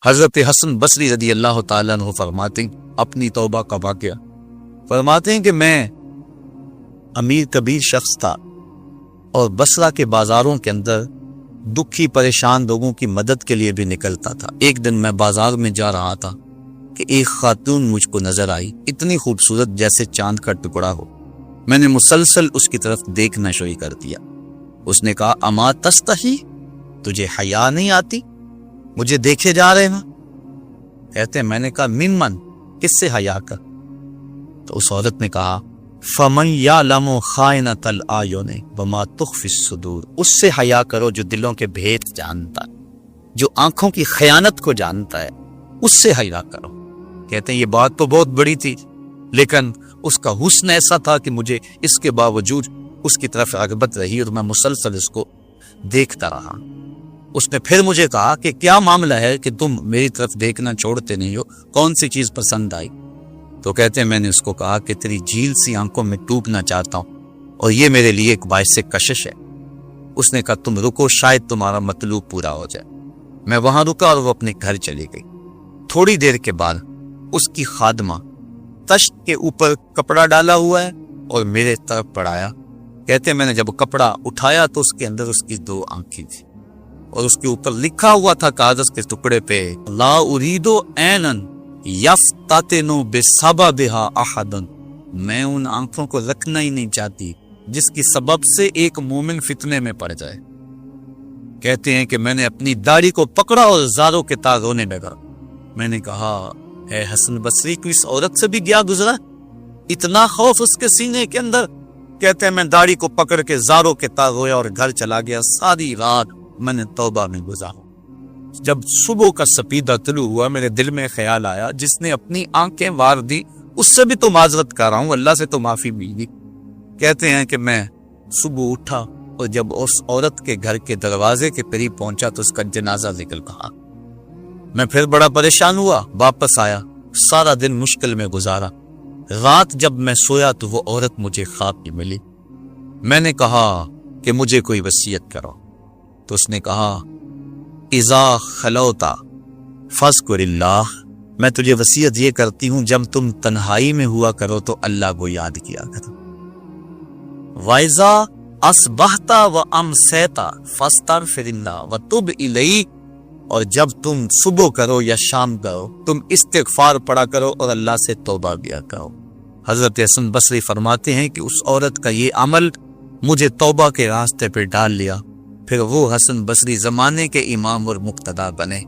حضرت حسن بصری رضی اللہ تعالیٰ عنہ فرماتے ہیں اپنی توبہ کا واقعہ، فرماتے ہیں کہ میں امیر کبیر شخص تھا اور بصرہ کے بازاروں کے اندر دکھی پریشان لوگوں کی مدد کے لیے بھی نکلتا تھا۔ ایک دن میں بازار میں جا رہا تھا کہ ایک خاتون مجھ کو نظر آئی، اتنی خوبصورت جیسے چاند کا ٹکڑا ہو۔ میں نے مسلسل اس کی طرف دیکھنا شروع کر دیا۔ اس نے کہا اما تستحی، تجھے حیا نہیں آتی؟ مجھے دیکھے جا رہے ہیں؟ کہتے ہیں میں نے کہا ممن، کس سے حیا کر؟ تو اس عورت نے کہا فمن یعلم خائنۃ الاعین وما تخفی الصدور، اس سے حیا کرو جو دلوں کے بھید جانتا ہے، جو آنکھوں کی خیانت کو جانتا ہے، اس سے حیا کرو۔ کہتے ہیں یہ بات تو بہت بڑی تھی، لیکن اس کا حسن ایسا تھا کہ مجھے اس کے باوجود اس کی طرف رغبت رہی اور میں مسلسل اس کو دیکھتا رہا۔ اس نے پھر مجھے کہا کہ کیا معاملہ ہے کہ تم میری طرف دیکھنا چھوڑتے نہیں ہو، کون سی چیز پسند آئی؟ تو کہتے ہیں میں نے اس کو کہا کہ تیری جھیل سی آنکھوں میں ڈوبنا چاہتا ہوں اور یہ میرے لیے ایک باعث کشش ہے۔ اس نے کہا تم رکو، شاید تمہارا مطلوب پورا ہو جائے۔ میں وہاں رکا اور وہ اپنے گھر چلی گئی۔ تھوڑی دیر کے بعد اس کی خادمہ تشت کے اوپر کپڑا ڈالا ہوا ہے اور میرے طرف بڑھایا۔ کہتے ہیں میں نے جب کپڑا اٹھایا تو اس کے اندر اس کی 2 آنکھیں تھی اور اس کے اوپر لکھا ہوا تھا کاغذ کے ٹکڑے پہ لا اريد عینا یفتتن بسببها احدا، میں ان آنکھوں کو رکھنا ہی نہیں چاہتی جس کی سبب سے ایک مومن فتنے میں پڑ جائے۔ کہتے ہیں کہ میں نے اپنی داڑھی کو پکڑا اور زاروں کے تار رونے لگا۔ میں نے کہا اے حسن بصری کو اس عورت سے بھی گیا گزرا، اتنا خوف اس کے سینے کے اندر؟ کہتے ہیں میں داڑھی کو پکڑ کے زاروں کے تار رویا اور گھر چلا گیا۔ ساری رات میں نے توبہ میں گزارا۔ جب صبح کا سپیدہ طلوع ہوا میرے دل میں خیال آیا جس نے اپنی آنکھیں وار دی اس سے بھی تو معذرت کر رہا ہوں، اللہ سے تو معافی ملی۔ کہتے ہیں کہ میں صبح اٹھا اور جب اس عورت کے گھر کے دروازے کے قریب پہنچا تو اس کا جنازہ نکل رہا۔ میں پھر بڑا پریشان ہوا، واپس آیا، سارا دن مشکل میں گزارا۔ رات جب میں سویا تو وہ عورت مجھے خواب میں ملی۔ میں نے کہا کہ مجھے کوئی وصیت کرو، تو اس نے کہا اذا خلوتا فاذکر اللہ، میں تجھے وصیت یہ کرتی ہوں جب تم تنہائی میں ہوا کرو تو اللہ کو یاد کیا کرو۔ وَإِذَا أَصْبَحْتَ وَأَمْسَيْتَ فَاسْتَغْفِرِ اللَّهَ وَتُبْ إِلَيْهِ، اور جب تم صبح کرو یا شام کرو تم استغفار پڑھا کرو اور اللہ سے توبہ کیا کرو۔ حضرت حسن بصری فرماتے ہیں کہ اس عورت کا یہ عمل مجھے توبہ کے راستے پہ ڈال لیا، پھر وہ حسن بصری زمانے کے امام اور مقتدا بنے۔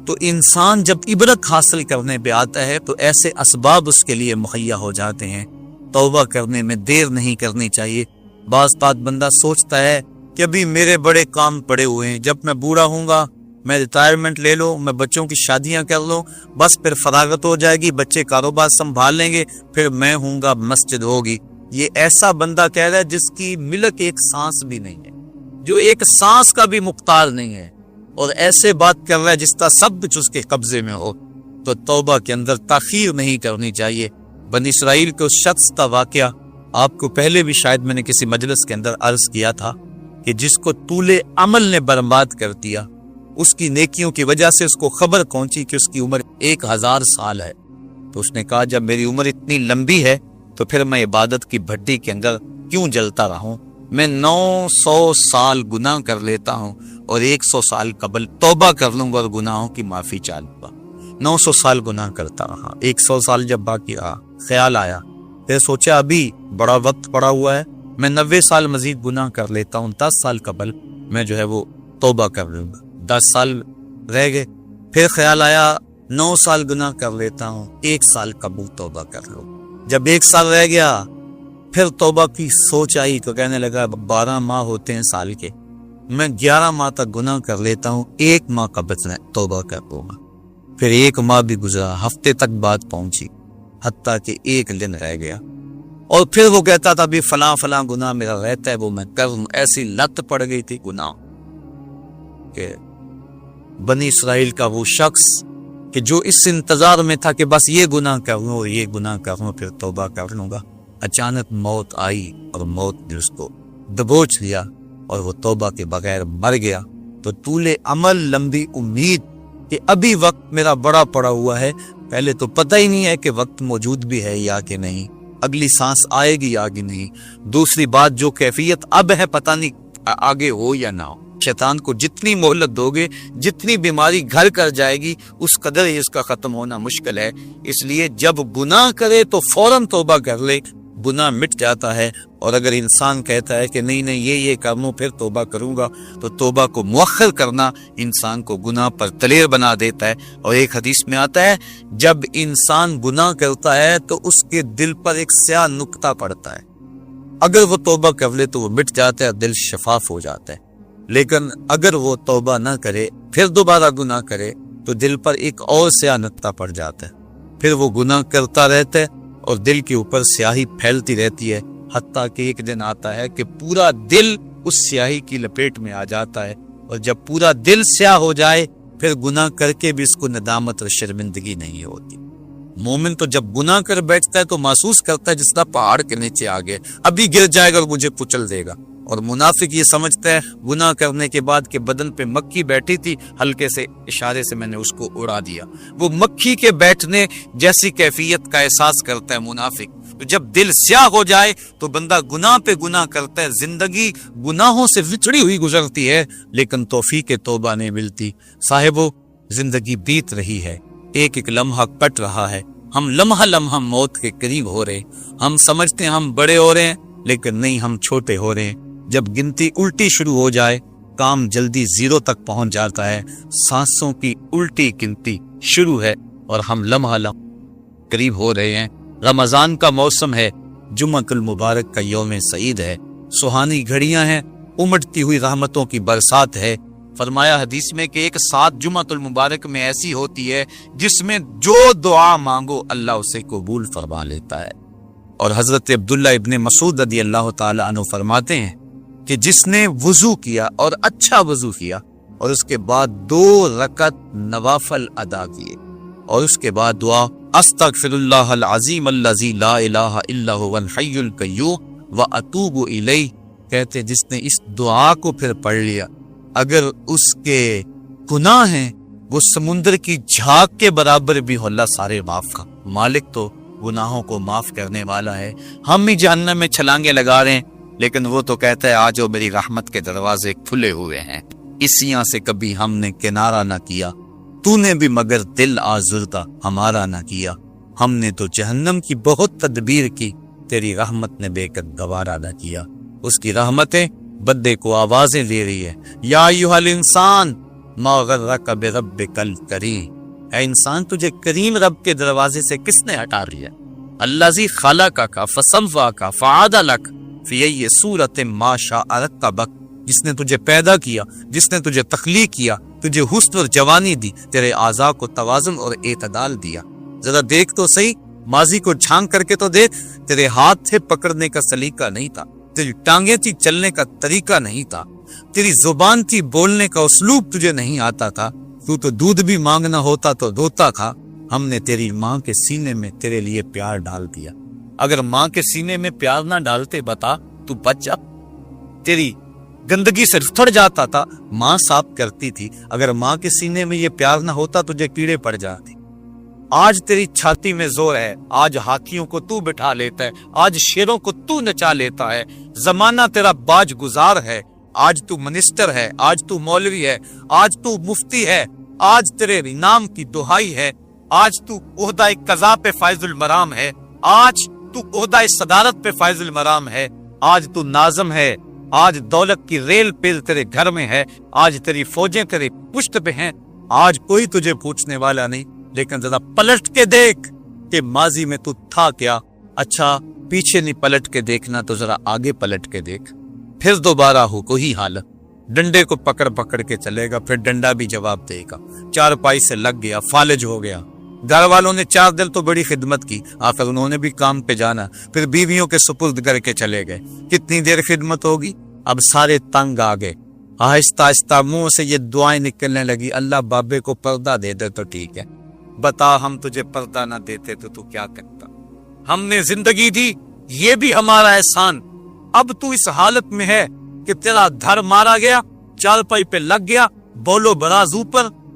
تو انسان جب عبرت حاصل کرنے پہ آتا ہے تو ایسے اسباب اس کے لیے مہیا ہو جاتے ہیں، توبہ کرنے میں دیر نہیں کرنی چاہیے۔ بعض بات بندہ سوچتا ہے کہ ابھی میرے بڑے کام پڑے ہوئے ہیں، جب میں بوڑھا ہوں گا میں ریٹائرمنٹ لے لوں، میں بچوں کی شادیاں کر لوں، بس پھر فراغت ہو جائے گی، بچے کاروبار سنبھال لیں گے، پھر میں ہوں گا، مسجد ہوگی۔ یہ ایسا بندہ کہہ رہا ہے جس کی ملک ایک سانس بھی نہیں ہے، جو ایک سانس کا بھی مختار نہیں ہے، اور ایسے بات کر رہا ہے جس کا سب کچھ اس کے قبضے میں ہو۔ تو توبہ کے اندر تاخیر نہیں کرنی چاہیے۔ بنی اسرائیل کے اس شخص کا واقعہ آپ کو پہلے بھی شاید میں نے کسی مجلس کے اندر عرض کیا تھا کہ جس کو طول عمل نے برباد کر دیا، اس کی نیکیوں کی وجہ سے اس کو خبر پہنچی کہ اس کی عمر 1000 سال ہے، تو اس نے کہا جب میری عمر اتنی لمبی ہے تو پھر میں عبادت کی بھٹی کے اندر کیوں جلتا رہوں؟ میں 900 سال گناہ کر لیتا ہوں اور 100 سال قبل توبہ کر لوں گا اور گناہوں کی معافی چاہوں گا۔ 900 سال گناہ کرتا رہا، 100 سال جب باقی رہا، خیال آیا، پھر سوچا ابھی بڑا وقت پڑا ہوا ہے، میں 90 سال مزید گناہ کر لیتا ہوں، 10 سال قبل میں جو ہے وہ توبہ کر لوں گا۔ 10 سال رہ گئے، پھر خیال آیا 9 سال گناہ کر لیتا ہوں، 1 سال قبل توبہ کر لوں۔ جب 1 سال رہ گیا پھر توبہ کی سوچ آئی تو کہنے لگا 12 ماہ ہوتے ہیں سال کے، میں 11 ماہ تک گناہ کر لیتا ہوں، 1 ماہ قبل توبہ کر لوں گا۔ پھر 1 ماہ بھی گزرا، ہفتے تک بات پہنچی، حتیٰ کہ 1 دن رہ گیا، اور پھر وہ کہتا تھا بھی فلاں فلاں گناہ میرا رہتا ہے وہ میں کروں۔ ایسی لت پڑ گئی تھی گناہ کہ بنی اسرائیل کا وہ شخص کہ جو اس انتظار میں تھا کہ بس یہ گناہ کروں اور یہ گناہ کروں پھر توبہ کر لوں گا، اچانک موت آئی اور موت نے اس کو دبوچ لیا اور وہ توبہ کے بغیر مر گیا۔ تو طول عمل، لمبی امید کہ ابھی وقت میرا بڑا پڑا ہوا ہے، پہلے تو پتہ ہی نہیں ہے کہ وقت موجود بھی ہے یا کہ نہیں، اگلی سانس آئے گی یا کہ نہیں، دوسری بات جو کیفیت اب ہے پتہ نہیں آگے ہو یا نہ ہو۔ شیطان کو جتنی مہلت دو گے، جتنی بیماری گھر کر جائے گی، اس قدر ہی اس کا ختم ہونا مشکل ہے۔ اس لیے جب گناہ کرے تو فوراً توبہ کر لے، گناہ مٹ جاتا ہے۔ اور اگر انسان کہتا ہے کہ نہیں یہ کر لوں پھر توبہ کروں گا، تو توبہ کو مؤخر کرنا انسان کو گناہ پر دلیر بنا دیتا ہے۔ اور ایک حدیث میں آتا ہے جب انسان گناہ کرتا ہے تو اس کے دل پر ایک سیاہ نقطہ پڑتا ہے، اگر وہ توبہ کر لے تو وہ مٹ جاتا ہے، دل شفاف ہو جاتا ہے۔ لیکن اگر وہ توبہ نہ کرے پھر دوبارہ گناہ کرے تو دل پر ایک اور سیاہ نقطہ پڑ جاتا ہے، پھر وہ گناہ کرتا رہتا ہے اور دل کے اوپر سیاہی پھیلتی رہتی ہے، حتیٰ کہ ایک دن آتا ہے کہ پورا دل اس سیاہی کی لپیٹ میں آ جاتا ہے۔ اور جب پورا دل سیاہ ہو جائے پھر گناہ کر کے بھی اس کو ندامت اور شرمندگی نہیں ہوتی۔ مومن تو جب گناہ کر بیٹھتا ہے تو محسوس کرتا ہے جس طرح پہاڑ کے نیچے آ گئے، ابھی گر جائے گا اور مجھے کچل دے گا۔ اور منافق یہ سمجھتا ہے گناہ کرنے کے بعد کہ بدن پہ مکھی بیٹھی تھی، ہلکے سے اشارے سے میں نے اس کو اڑا دیا، وہ مکھی کے بیٹھنے جیسی کیفیت کا احساس کرتا ہے منافق۔ تو جب دل سیاہ ہو جائے تو بندہ گناہ پہ گناہ کرتا ہے، زندگی گناہوں سے وچھڑی ہوئی گزرتی ہے، لیکن توفیق توبہ نہیں ملتی۔ صاحبو، زندگی بیت رہی ہے، ایک ایک لمحہ کٹ رہا ہے، ہم لمحہ لمحہ موت کے قریب ہو رہے ہیں، ہم سمجھتے ہیں ہم بڑے ہو رہے ہیں لیکن نہیں، ہم چھوٹے ہو رہے ہیں۔ جب گنتی الٹی شروع ہو جائے کام جلدی زیرو تک پہنچ جاتا ہے، سانسوں کی الٹی گنتی شروع ہے اور ہم لمحہ لمحہ قریب ہو رہے ہیں۔ رمضان کا موسم ہے، جمعہ المبارک کا یوم سعید ہے، سہانی گھڑیاں ہیں، امٹتی ہوئی رحمتوں کی برسات ہے۔ فرمایا حدیث میں کہ ایک ساتھ جمعہ المبارک میں ایسی ہوتی ہے جس میں جو دعا مانگو اللہ اسے قبول فرما لیتا ہے۔ اور حضرت عبداللہ ابن مسعود رضی اللہ تعالی عنہ فرماتے ہیں کہ جس نے وضو کیا اور اچھا وضو کیا اور اس کے بعد 2 رکعت نوافل ادا کیے اور اس کے بعد دعا استغفر اللہ العظیم الذی لا الہ الا هو الحی القیوم واتوب الیہ، کہتے جس نے اس دعا کو پھر پڑھ لیا، اگر اس کے گناہ ہیں وہ سمندر کی جھاگ کے برابر بھی ہو، اللہ سارے معاف کا مالک تو گناہوں کو معاف کرنے والا ہے۔ ہم ہی جہنم میں چھلانگے لگا رہے ہیں لیکن وہ تو کہتا ہے آج میری رحمت کے دروازے کھلے ہوئے ہیں، اسیاں سے کبھی ہم نے کنارہ نہ کیا، تو نے بھی مگر دل آزردہ ہمارا نہ کیا، ہم نے تو جہنم کی بہت تدبیر کی، تیری رحمت نے بے کر گوارا نہ کیا۔ اس کی رحمتیں بدے کو آوازیں دے رہی ہے، یا ایھا الانسان ما غرک بربک الکریم، اے انسان تجھے کریم رب کے دروازے سے کس نے ہٹا لیا؟ الذی خلقک فسواک فعدلک فی ای صورت ما شاء رکبک، جس نے تجھے پیدا کیا، جس نے تجھے تخلیق کیا، تجھے حسن اور جوانی دی، تیرے اعضاء کو توازن اور اعتدال دیا۔ ذرا دیکھ تو صحیح، ماضی کو جھانک کر کے تو دیکھ، تیرے ہاتھ تھے پکڑنے کا سلیقہ نہیں تھا، تیری ٹانگیں تھی چلنے کا طریقہ نہیں تھا، تیری زبان تھی بولنے کا اسلوب تجھے نہیں آتا تھا، تو دودھ بھی مانگنا ہوتا تو روتا تھا۔ ہم نے تیری ماں کے سینے میں تیرے لیے پیار ڈال دیا، اگر ماں کے سینے میں پیار نہ ڈالتے بتا تو بچ جا، تیری گندگی سے تھڑ جاتا تھا، ماں صاف کرتی تھی، اگر ماں کے سینے میں یہ پیار نہ ہوتا تجھے کیڑے پڑ جاتے۔ آج تیری چھاتی میں زور ہے، آج ہاتھیوں کو تو بٹھا لیتا ہے، آج شیروں کو تو نچا لیتا ہے، زمانہ تیرا باج گزار ہے، آج تو منسٹر ہے، آج تو مولوی ہے، آج تو مفتی ہے، آج تیرے نام کی دہائی ہے، آج تو عہدہ قضا پہ فائز المرام ہے، آج تو عہدہ صدارت پہ فائز المرام ہے، آج تو ناظم ہے، آج دولت کی ریل پل تیرے گھر میں ہے، آج تیری فوجیں تیرے پشت پہ ہیں، آج کوئی تجھے پوچھنے والا نہیں، لیکن ذرا پلٹ کے دیکھ کہ ماضی میں تو تھا کیا۔ اچھا پیچھے نہیں پلٹ کے دیکھنا تو ذرا آگے پلٹ کے دیکھ، پھر دوبارہ ہو کوئی حالت، ڈنڈے کو پکڑ پکڑ کے چلے گا، پھر ڈنڈا بھی جواب دے گا، چارپائی سے لگ گیا، فالج ہو گیا، گھر والوں نے 4 دن تو بڑی خدمت کی، آخر انہوں نے بھی کام پہ جانا، پھر بیویوں کے سپرد کر کے چلے گئے، کتنی دیر خدمت ہوگی؟ اب سارے تنگ آ گئے، آہستہ آہستہ منہ سے یہ دعائیں نکلنے لگی، اللہ بابے کو پردہ دے دے تو ٹھیک ہے، بتا ہم تجھے پردہ نہ دیتے تو کیا کرتا؟ ہم نے زندگی دی، یہ بھی ہمارا احسان، اب تو اس حالت میں ہے کہ تیرا دھر مارا گیا، چارپائی پہ لگ گیا، بولو براز اوپر،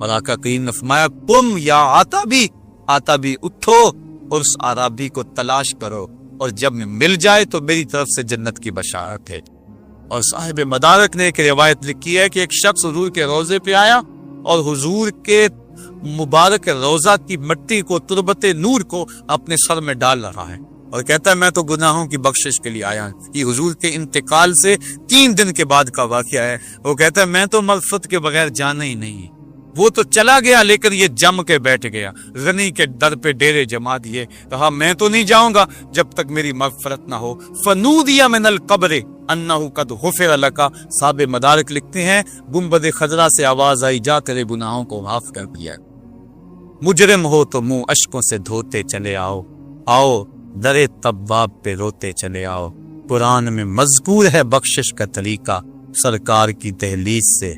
اور آقا کریم نے فرمایا قم یا آتابی اٹھو اور اس عرابی کو تلاش کرو، اور جب مل جائے تو میری طرف سے جنت کی بشارت ہے۔ اور صاحب مدارک نے ایک روایت لکھی ہے کہ ایک شخص حضور کے روضے پہ آیا اور حضور کے مبارک روضہ کی مٹی کو، تربت نور کو اپنے سر میں ڈال رہا ہے اور کہتا ہے میں تو گناہوں کی بخشش کے لیے آیا ہوں۔ یہ حضور کے انتقال سے 3 دن کے بعد کا واقعہ ہے۔ وہ کہتا ہے میں تو مغفرت کے بغیر جانا ہی نہیں۔ وہ تو چلا گیا لیکن یہ جم کے بیٹھ گیا، غنی کے در پہ ڈیرے جما دیے، کہا میں تو نہیں جاؤں گا جب تک میری مغفرت نہ ہو۔ فنودی من القبر انہ قد غفر لک، صاحب مدارک لکھتے ہیں گنبد خضرا سے آواز آئی جا تیرے گناہوں کو معاف کر دیا۔ مجرم ہو تو منہ اشکوں سے دھوتے چلے آؤ، آؤ در طباب پہ روتے چلے آؤ۔ قرآن میں مذکور ہے بخشش کا طریقہ، سرکار کی دہلیز سے